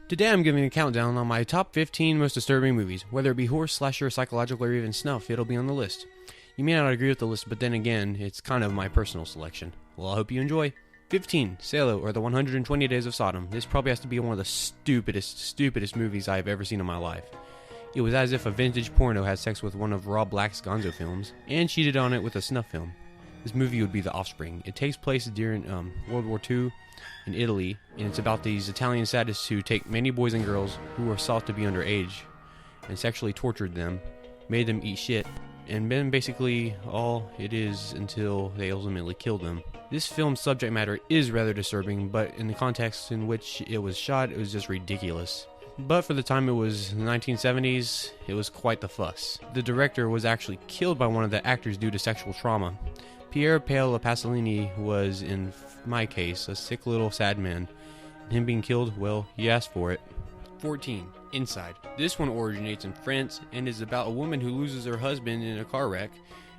Today I'm giving a countdown on my top 15 most disturbing movies. Whether it be horror, slasher, psychological, or even snuff, it'll be on the list. You may not agree with the list, but then again, it's kind of my personal selection. Well, I hope you enjoy. 15. Salo, or The 120 Days of Sodom. This probably has to be one of the stupidest movies I've ever seen in my life. It was as if a vintage porno had sex with one of Rob Black's Gonzo films, and cheated on it with a snuff film. This movie would be The Offspring. It takes place during World War II in Italy, and it's about these Italian sadists who take many boys and girls who are thought to be underage and sexually tortured them, made them eat shit, and then basically all it is until they ultimately kill them. This film's subject matter is rather disturbing, but in the context in which it was shot, it was just ridiculous. But for the time it was the 1970s, it was quite the fuss. The director was actually killed by one of the actors due to sexual trauma. Pier Paolo Pasolini was, in my case, a sick little sad man. And him being killed, well, he asked for it. 14. Inside. This one originates in France and is about a woman who loses her husband in a car wreck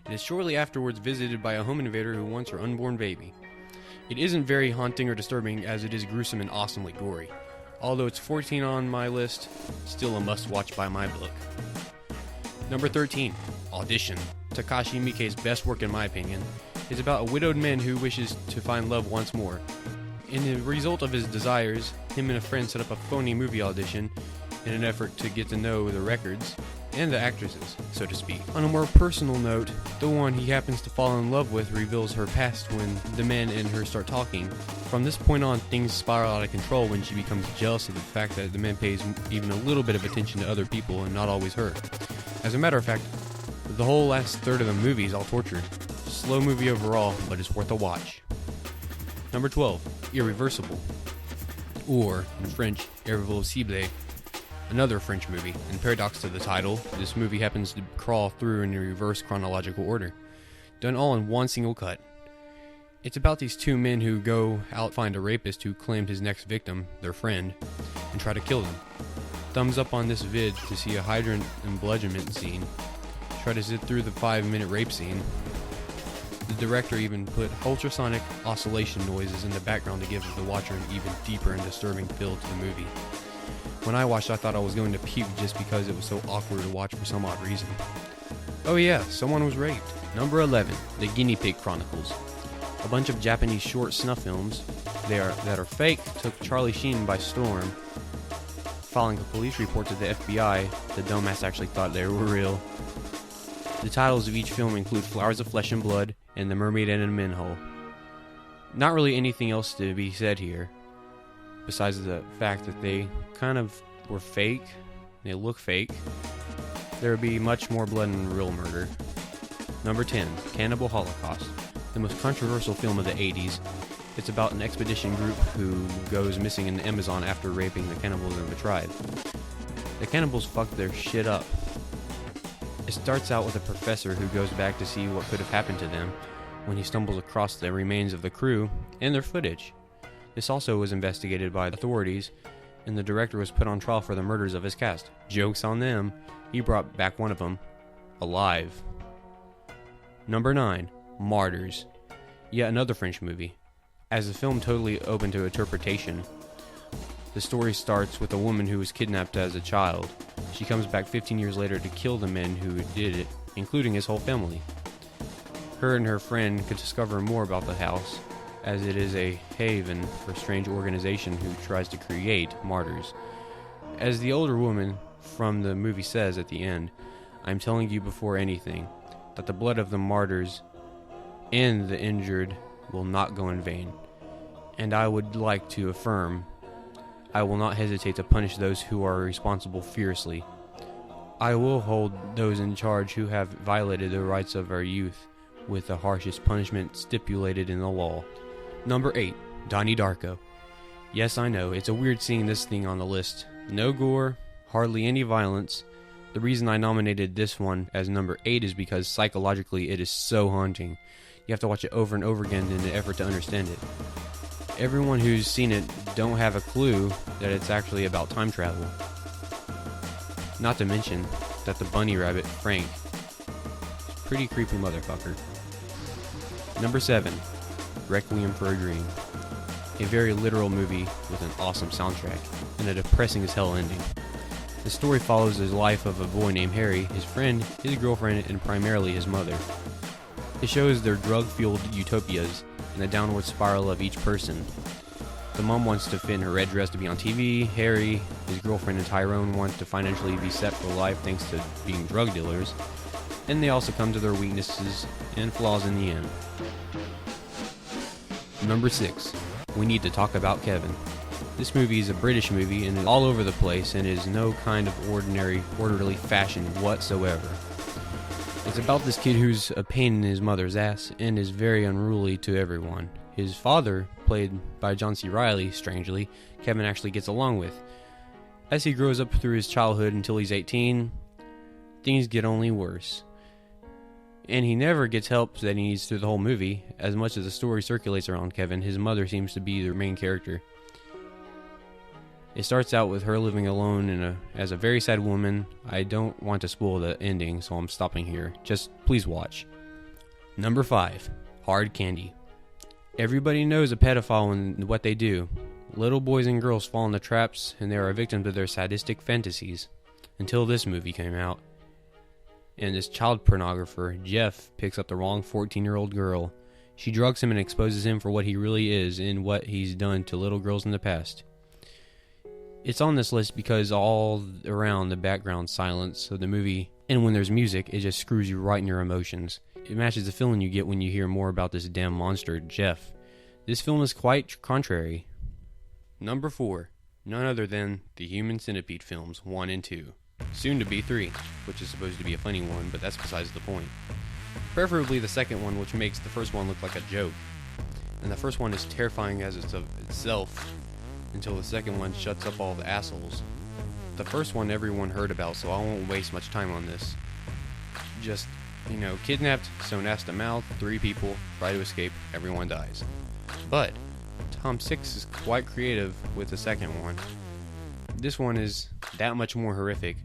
and is shortly afterwards visited by a home invader who wants her unborn baby. It isn't very haunting or disturbing as it is gruesome and awesomely gory. Although it's 14 on my list, still a must-watch by my book. Number 13. Audition. Takashi Miike's best work in my opinion. Is about a widowed man who wishes to find love once more. In the result of his desires, him and a friend set up a phony movie audition in an effort to get to know the records and the actresses, so to speak. On a more personal note, the one he happens to fall in love with reveals her past when the man and her start talking. From this point on, things spiral out of control when she becomes jealous of the fact that the man pays even a little bit of attention to other people and not always her. As a matter of fact, the whole last third of the movie is all torture. Slow movie overall, but it's worth a watch. Number 12. Irreversible, or in French, Irréversible. Another French movie. In paradox to the title, this movie happens to crawl through in a reverse chronological order, done all in one single cut. It's about these two men who go out find a rapist who claimed his next victim, their friend, and try to kill them. Thumbs up on this vid to see a hydrant embludgement scene. Try to sit through the 5-minute rape scene. The director even put ultrasonic oscillation noises in the background to give the watcher an even deeper and disturbing feel to the movie. When I watched, I thought I was going to puke just because it was so awkward to watch for some odd reason. Oh yeah, someone was raped. Number 11, The Guinea Pig Chronicles. A bunch of Japanese short snuff films that are fake took Charlie Sheen by storm. Following a police report to the FBI, the dumbass actually thought they were real. The titles of each film include Flowers of Flesh and Blood and The Mermaid and a Manhole. Not really anything else to be said here, besides the fact that they kind of were fake. They look fake. There would be much more blood and real murder. Number 10, Cannibal Holocaust. The most controversial film of the 80s. It's about an expedition group who goes missing in the Amazon after raping the cannibals of a tribe. The cannibals fuck their shit up. It starts out with a professor who goes back to see what could have happened to them when he stumbles across the remains of the crew and their footage. This also was investigated by the authorities, and the director was put on trial for the murders of his cast. Joke's on them, he brought back one of them, alive. Number 9, Martyrs. Yet another French movie. As the film totally open to interpretation, the story starts with a woman who was kidnapped as a child. She comes back 15 years later to kill the men who did it, including his whole family. Her and her friend could discover more about the house, as it is a haven for a strange organization who tries to create martyrs. As the older woman from the movie says at the end, "I'm telling you before anything, that the blood of the martyrs and the injured will not go in vain. And I would like to affirm, I will not hesitate to punish those who are responsible fiercely. I will hold those in charge who have violated the rights of our youth with the harshest punishment stipulated in the law." Number 8, Donnie Darko. Yes, I know, it's a weird seeing this thing on the list. No gore, hardly any violence. The reason I nominated this one as number 8 is because psychologically it is so haunting. You have to watch it over and over again in an effort to understand it. Everyone who's seen it don't have a clue that it's actually about time travel. Not to mention that the bunny rabbit, Frank, is a pretty creepy motherfucker. Number 7, Requiem for a Dream. A very literal movie with an awesome soundtrack and a depressing as hell ending. The story follows the life of a boy named Harry, his friend, his girlfriend, and primarily his mother. It shows their drug-fueled utopias and the downward spiral of each person. The mom wants to fit in her red dress to be on TV. Harry, his girlfriend, and Tyrone want to financially be set for life thanks to being drug dealers. And they also come to their weaknesses and flaws in the end. Number 6. We need to talk about Kevin. This movie is a British movie and is all over the place and is no kind of orderly fashion whatsoever. It's about this kid who's a pain in his mother's ass and is very unruly to everyone. His father, played by John C. Reilly, strangely, Kevin actually gets along with. As he grows up through his childhood until he's 18, things get only worse. And he never gets help that he needs through the whole movie. As much as the story circulates around Kevin, his mother seems to be the main character. It starts out with her living alone as a very sad woman. I don't want to spoil the ending, so I'm stopping here. Just please watch. Number 5. Hard Candy. Everybody knows a pedophile and what they do. Little boys and girls fall into traps, and they are victims of their sadistic fantasies. Until this movie came out. And this child pornographer, Jeff, picks up the wrong 14-year-old girl. She drugs him and exposes him for what he really is and what he's done to little girls in the past. It's on this list because all around the background silence of the movie, and when there's music, it just screws you right in your emotions. It matches the feeling you get when you hear more about this damn monster, Jeff. This film is quite contrary. Number 4. None other than the Human Centipede films 1 and 2. Soon to be 3, which is supposed to be a funny one, but that's besides the point. Preferably the second one, which makes the first one look like a joke. And the first one is terrifying as it's of itself, until the second one shuts up all the assholes. The first one everyone heard about, so I won't waste much time on this. Just, kidnapped, sewn ass to mouth, 3 people, try to escape, everyone dies. But Tom Six is quite creative with the second one. This one is that much more horrific.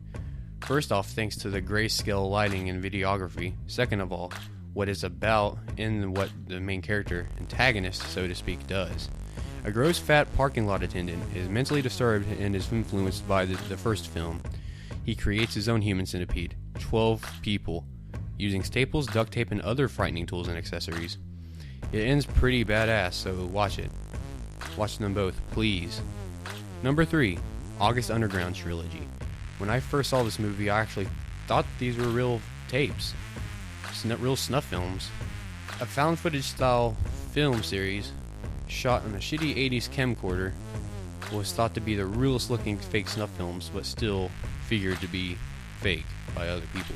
First off, thanks to the grayscale lighting and videography. Second of all, what it's about and what the main character, antagonist, so to speak, does. A gross fat parking lot attendant is mentally disturbed and is influenced by the first film. He creates his own human centipede, 12 people, using staples, duct tape, and other frightening tools and accessories. It ends pretty badass, so watch it. Watch them both, please. Number 3, August Underground Trilogy. When I first saw this movie, I actually thought these were real tapes, real snuff films. A found footage style film series shot on a shitty 80s camcorder was thought to be the realest looking fake snuff films, but still figured to be fake by other people.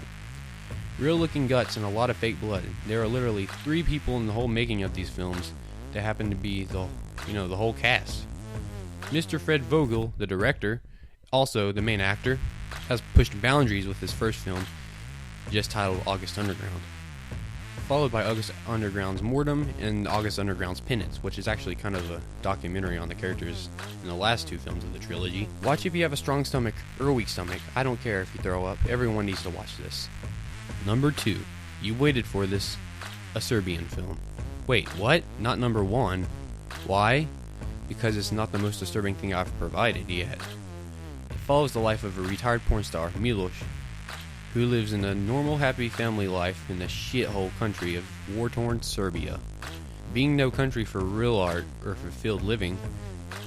Real looking guts and a lot of fake blood. There are literally 3 people in the whole making of these films that happen to be the whole cast. Mr. Fred Vogel, the director, also the main actor, has pushed boundaries with his first film, just titled August Underground, followed by August Underground's Mortem and August Underground's Penance, which is actually kind of a documentary on the characters in the last 2 films of the trilogy. Watch if you have a strong stomach or a weak stomach. I don't care if you throw up. Everyone needs to watch this. Number 2. You waited for this. A Serbian film. Wait, what? Not number 1. Why? Because it's not the most disturbing thing I've provided yet. It follows the life of a retired porn star, Milos, who lives in a normal, happy family life in the shithole country of war-torn Serbia. Being no country for real art or fulfilled living,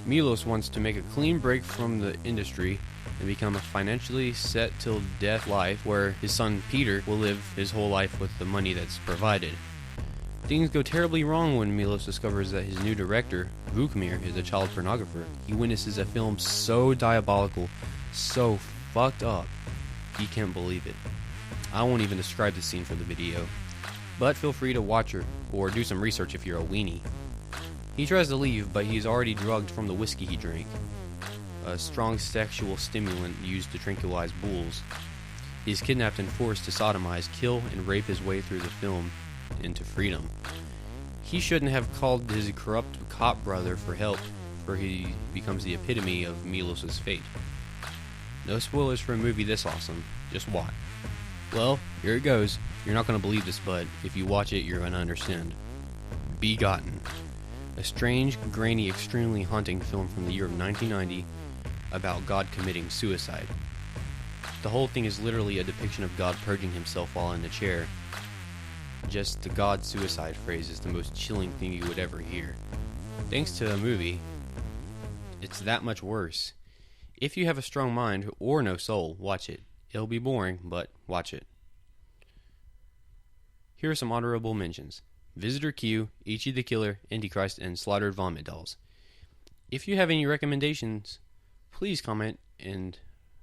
Milos wants to make a clean break from the industry and become a financially set till death life where his son Peter will live his whole life with the money that's provided. Things go terribly wrong when Milos discovers that his new director, Vukmir, is a child pornographer. He witnesses a film so diabolical, so fucked up, he can't believe it. I won't even describe the scene for the video, but feel free to watch her, or do some research if you're a weenie. He tries to leave, but he's already drugged from the whiskey he drank, a strong sexual stimulant used to tranquilize bulls. He's kidnapped and forced to sodomize, kill, and rape his way through the film into freedom. He shouldn't have called his corrupt cop brother for help, for he becomes the epitome of Milos' fate. No spoilers for a movie this awesome, just watch. Well, here it goes. You're not going to believe this, but if you watch it, you're going to understand. Begotten. A strange, grainy, extremely haunting film from the year of 1990 about God committing suicide. The whole thing is literally a depiction of God purging himself while in the chair. Just the God suicide phrase is the most chilling thing you would ever hear. Thanks to the movie, it's that much worse. If you have a strong mind or no soul, watch it. It'll be boring, but watch it. Here are some honorable mentions: Visitor Q, Ichi the Killer, Antichrist, and Slaughtered Vomit Dolls. If you have any recommendations, please comment and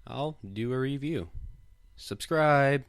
I'll do a review. Subscribe!